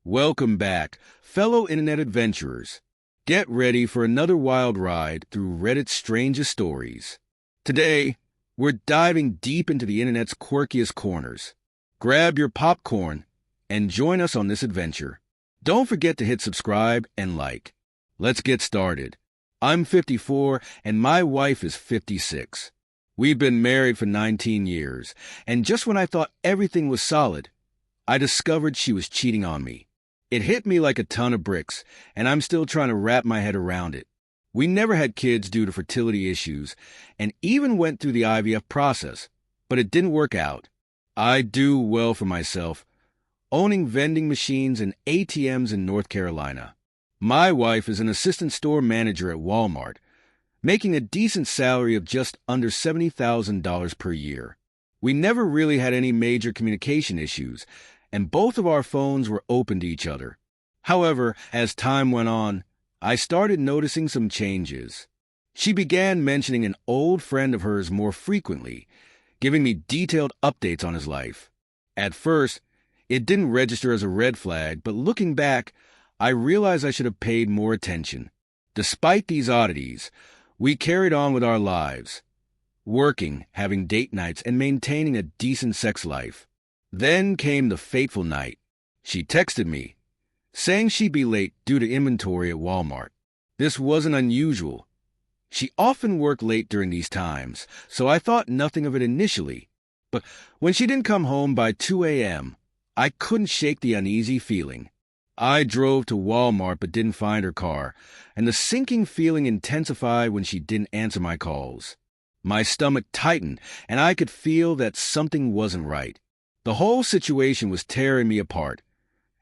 Welcome back, fellow internet adventurers. Get ready for another wild ride through Reddit's strangest stories. Today, we're diving deep into the internet's quirkiest corners. Grab your popcorn and join us on this adventure. Don't forget to hit subscribe and like. Let's get started. I'm 54 and my wife is 56. We've been married for 19 years, and just when I thought everything was solid, I discovered she was cheating on me. It hit me like a ton of bricks, and I'm still trying to wrap my head around it. We never had kids due to fertility issues, and even went through the IVF process, but it didn't work out. I do well for myself, owning vending machines and ATMs in North Carolina. My wife is an assistant store manager at Walmart, making a decent salary of just under $70,000 per year. We never really had any major communication issues, and both of our phones were open to each other. However, as time went on, I started noticing some changes. She began mentioning an old friend of hers more frequently, giving me detailed updates on his life. At first, it didn't register as a red flag, but looking back, I realized I should have paid more attention. Despite these oddities, we carried on with our lives, working, having date nights, and maintaining a decent sex life. Then came the fateful night. She texted me, saying she'd be late due to inventory at Walmart. This wasn't unusual. She often worked late during these times, so I thought nothing of it initially. But when she didn't come home by 2 a.m., I couldn't shake the uneasy feeling. I drove to Walmart but didn't find her car, and the sinking feeling intensified when she didn't answer my calls. My stomach tightened, and I could feel that something wasn't right. The whole situation was tearing me apart,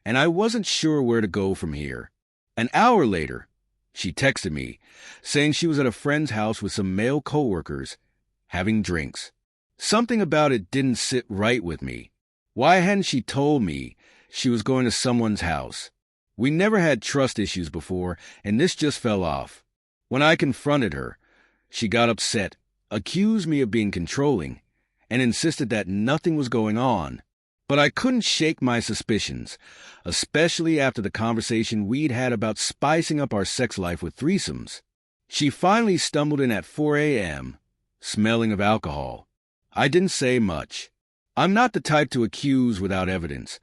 and I wasn't sure where to go from here. An hour later, she texted me, saying she was at a friend's house with some male coworkers, having drinks. Something about it didn't sit right with me. Why hadn't she told me she was going to someone's house? We never had trust issues before, and this just fell off. When I confronted her, she got upset, accused me of being controlling, and insisted that nothing was going on. But I couldn't shake my suspicions, especially after the conversation we'd had about spicing up our sex life with threesomes. She finally stumbled in at 4 a.m., smelling of alcohol. I didn't say much. I'm not the type to accuse without evidence,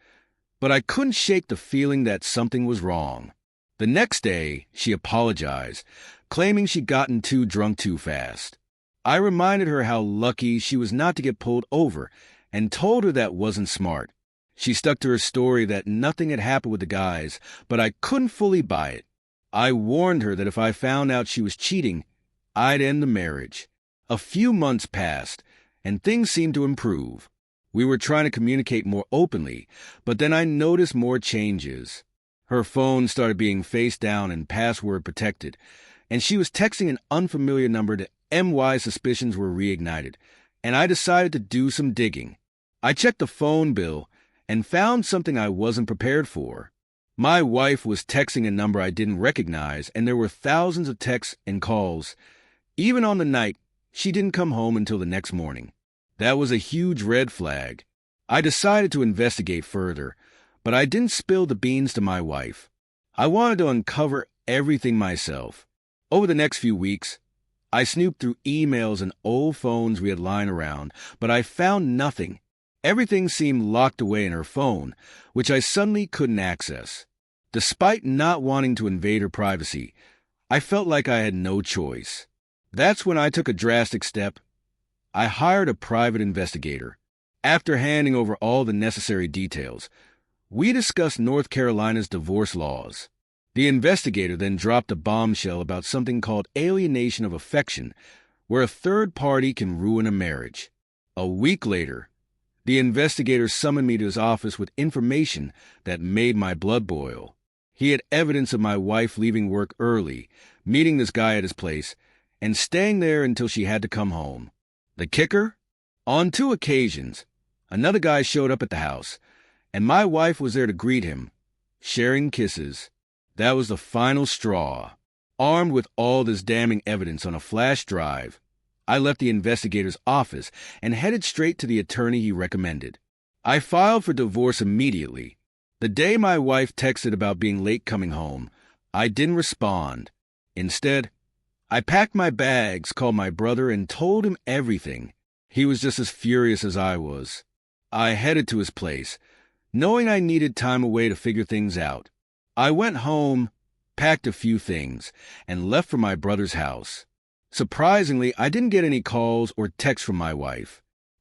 but I couldn't shake the feeling that something was wrong. The next day, she apologized, claiming she'd gotten too drunk too fast. I reminded her how lucky she was not to get pulled over and told her that wasn't smart. She stuck to her story that nothing had happened with the guys, but I couldn't fully buy it. I warned her that if I found out she was cheating, I'd end the marriage. A few months passed, and things seemed to improve. We were trying to communicate more openly, but then I noticed more changes. Her phone started being face down and password protected, and she was texting an unfamiliar number that MY suspicions were reignited, and I decided to do some digging. I checked the phone bill and found something I wasn't prepared for. My wife was texting a number I didn't recognize, and there were thousands of texts and calls. Even on the night, she didn't come home until the next morning. That was a huge red flag. I decided to investigate further, but I didn't spill the beans to my wife. I wanted to uncover everything myself. Over the next few weeks, I snooped through emails and old phones we had lying around, but I found nothing. Everything seemed locked away in her phone, which I suddenly couldn't access. Despite not wanting to invade her privacy, I felt like I had no choice. That's when I took a drastic step. I hired a private investigator. After handing over all the necessary details, we discussed North Carolina's divorce laws. The investigator then dropped a bombshell about something called alienation of affection, where a third party can ruin a marriage. A week later, the investigator summoned me to his office with information that made my blood boil. He had evidence of my wife leaving work early, meeting this guy at his place, and staying there until she had to come home. The kicker? On 2 occasions, another guy showed up at the house, and my wife was there to greet him, sharing kisses. That was the final straw. Armed with all this damning evidence on a flash drive, I left the investigator's office and headed straight to the attorney he recommended. I filed for divorce immediately, The day my wife texted about being late coming home, I didn't respond. Instead, I packed my bags, called my brother, and told him everything. He was just as furious as I was. I headed to his place, knowing I needed time away to figure things out. I went home, packed a few things, and left for my brother's house. Surprisingly, I didn't get any calls or texts from my wife.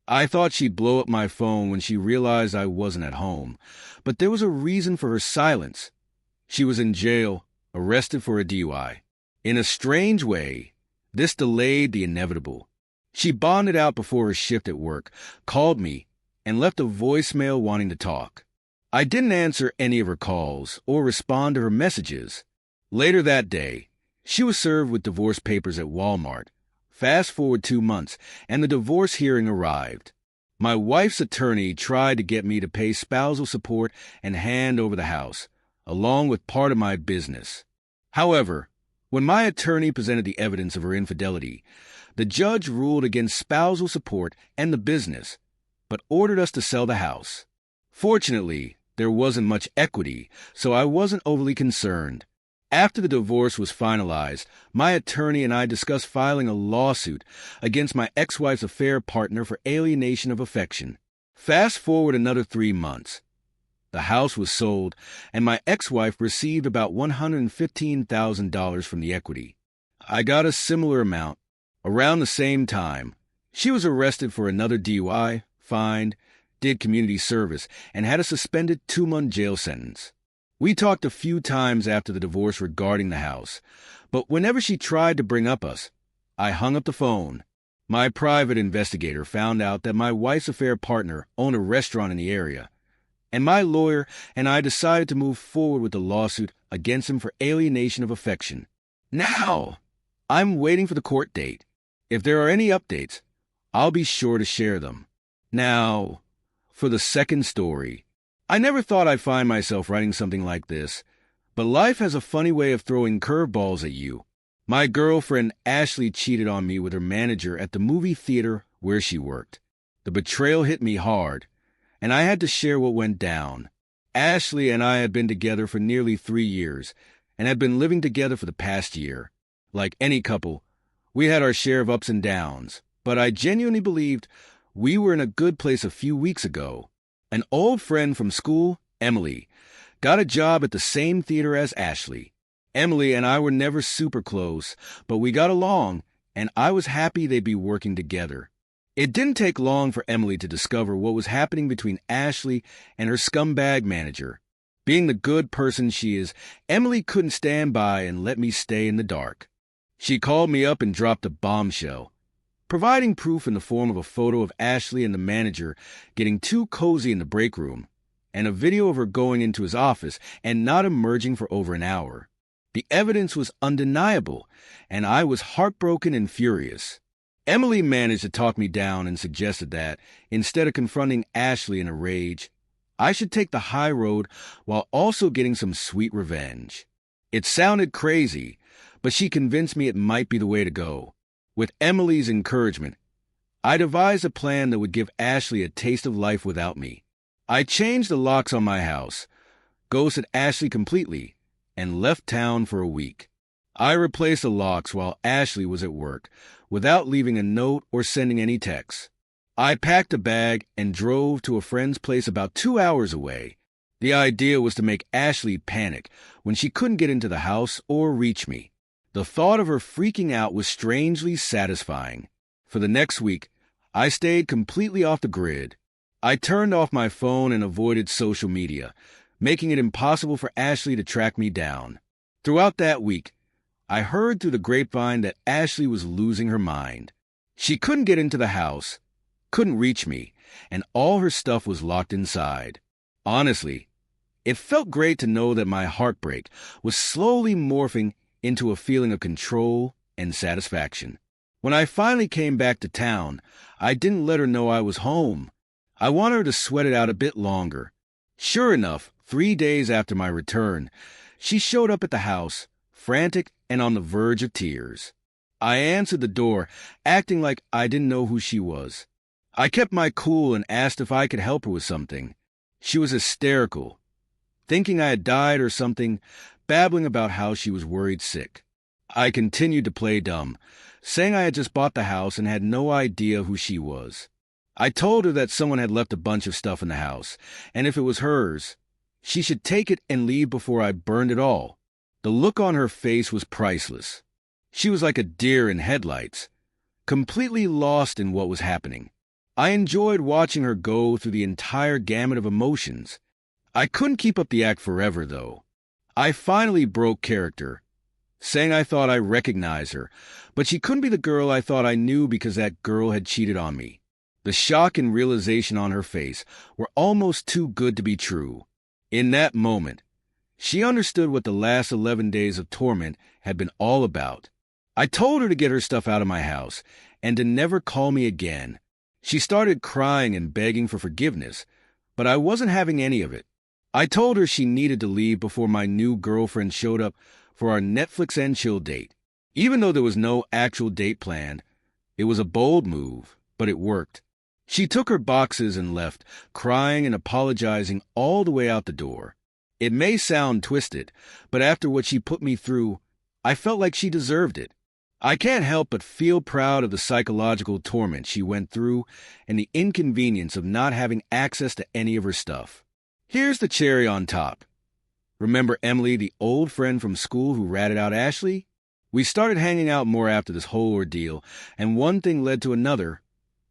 I thought she'd blow up my phone when she realized I wasn't at home, but there was a reason for her silence. She was in jail, arrested for a DUI. In a strange way, this delayed the inevitable. She bonded out before her shift at work, called me, and left a voicemail wanting to talk. I didn't answer any of her calls or respond to her messages. Later that day, she was served with divorce papers at Walmart. Fast forward 2 months, and the divorce hearing arrived. My wife's attorney tried to get me to pay spousal support and hand over the house, along with part of my business. However, when my attorney presented the evidence of her infidelity, the judge ruled against spousal support and the business, but ordered us to sell the house. Fortunately, there wasn't much equity, so I wasn't overly concerned. After the divorce was finalized, my attorney and I discussed filing a lawsuit against my ex-wife's affair partner for alienation of affection. Fast forward another 3 months. The house was sold, and my ex-wife received about $115,000 from the equity. I got a similar amount. Around the same time, she was arrested for another DUI, fined, did community service, and had a suspended 2-month jail sentence. We talked a few times after the divorce regarding the house, but whenever she tried to bring up us, I hung up the phone. My private investigator found out that my wife's affair partner owned a restaurant in the area, and my lawyer and I decided to move forward with the lawsuit against him for alienation of affection. Now, I'm waiting for the court date. If there are any updates, I'll be sure to share them. Now, for the second story. I never thought I'd find myself writing something like this, but life has a funny way of throwing curveballs at you. My girlfriend Ashley cheated on me with her manager at the movie theater where she worked. The betrayal hit me hard, and I had to share what went down. Ashley and I had been together for nearly 3 years and had been living together for the past year. Like any couple, we had our share of ups and downs, but I genuinely believed we were in a good place a few weeks ago. An old friend from school, Emily, got a job at the same theater as Ashley. Emily and I were never super close, but we got along, and I was happy they'd be working together. It didn't take long for Emily to discover what was happening between Ashley and her scumbag manager. Being the good person she is, Emily couldn't stand by and let me stay in the dark. She called me up and dropped a bombshell, providing proof in the form of a photo of Ashley and the manager getting too cozy in the break room, and a video of her going into his office and not emerging for over an hour. The evidence was undeniable, and I was heartbroken and furious. Emily managed to talk me down and suggested that, instead of confronting Ashley in a rage, I should take the high road while also getting some sweet revenge. It sounded crazy, but she convinced me it might be the way to go. With Emily's encouragement, I devised a plan that would give Ashley a taste of life without me. I changed the locks on my house, ghosted Ashley completely, and left town for a week. I replaced the locks while Ashley was at work, without leaving a note or sending any texts. I packed a bag and drove to a friend's place about 2 hours away. The idea was to make Ashley panic when she couldn't get into the house or reach me. The thought of her freaking out was strangely satisfying. For the next week, I stayed completely off the grid. I turned off my phone and avoided social media, making it impossible for Ashley to track me down. Throughout that week, I heard through the grapevine that Ashley was losing her mind. She couldn't get into the house, couldn't reach me, and all her stuff was locked inside. Honestly, it felt great to know that my heartbreak was slowly morphing into a feeling of control and satisfaction. When I finally came back to town, I didn't let her know I was home. I wanted her to sweat it out a bit longer. Sure enough, 3 days after my return, she showed up at the house, frantic and on the verge of tears. I answered the door, acting like I didn't know who she was. I kept my cool and asked if I could help her with something. She was hysterical, thinking I had died or something, babbling about how she was worried sick. I continued to play dumb, saying I had just bought the house and had no idea who she was. I told her that someone had left a bunch of stuff in the house, and if it was hers, she should take it and leave before I burned it all. The look on her face was priceless. She was like a deer in headlights, completely lost in what was happening. I enjoyed watching her go through the entire gamut of emotions. I couldn't keep up the act forever, though. I finally broke character, saying I thought I recognized her, but she couldn't be the girl I thought I knew because that girl had cheated on me. The shock and realization on her face were almost too good to be true. In that moment, she understood what the last 11 days of torment had been all about. I told her to get her stuff out of my house and to never call me again. She started crying and begging for forgiveness, but I wasn't having any of it. I told her she needed to leave before my new girlfriend showed up for our Netflix and chill date. Even though there was no actual date planned, it was a bold move, but it worked. She took her boxes and left, crying and apologizing all the way out the door. It may sound twisted, but after what she put me through, I felt like she deserved it. I can't help but feel proud of the psychological torment she went through and the inconvenience of not having access to any of her stuff. Here's the cherry on top. Remember Emily, the old friend from school who ratted out Ashley? We started hanging out more after this whole ordeal, and one thing led to another.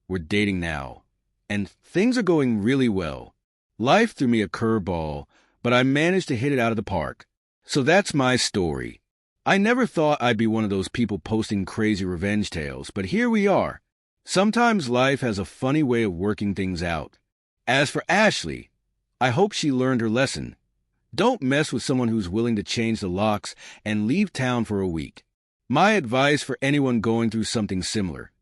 We're dating now, and things are going really well. Life threw me a curveball, but I managed to hit it out of the park. So that's my story. I never thought I'd be one of those people posting crazy revenge tales, but here we are. Sometimes life has a funny way of working things out. As for Ashley, I hope she learned her lesson. Don't mess with someone who's willing to change the locks and leave town for a week. My advice for anyone going through something similar: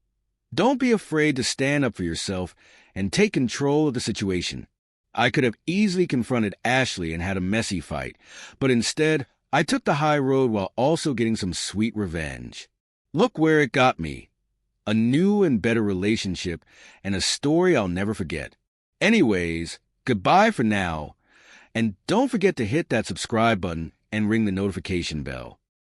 don't be afraid to stand up for yourself and take control of the situation. I could have easily confronted Ashley and had a messy fight, but instead, I took the high road while also getting some sweet revenge. Look where it got me. A new and better relationship and a story I'll never forget. Anyways, goodbye for now, and don't forget to hit that subscribe button and ring the notification bell.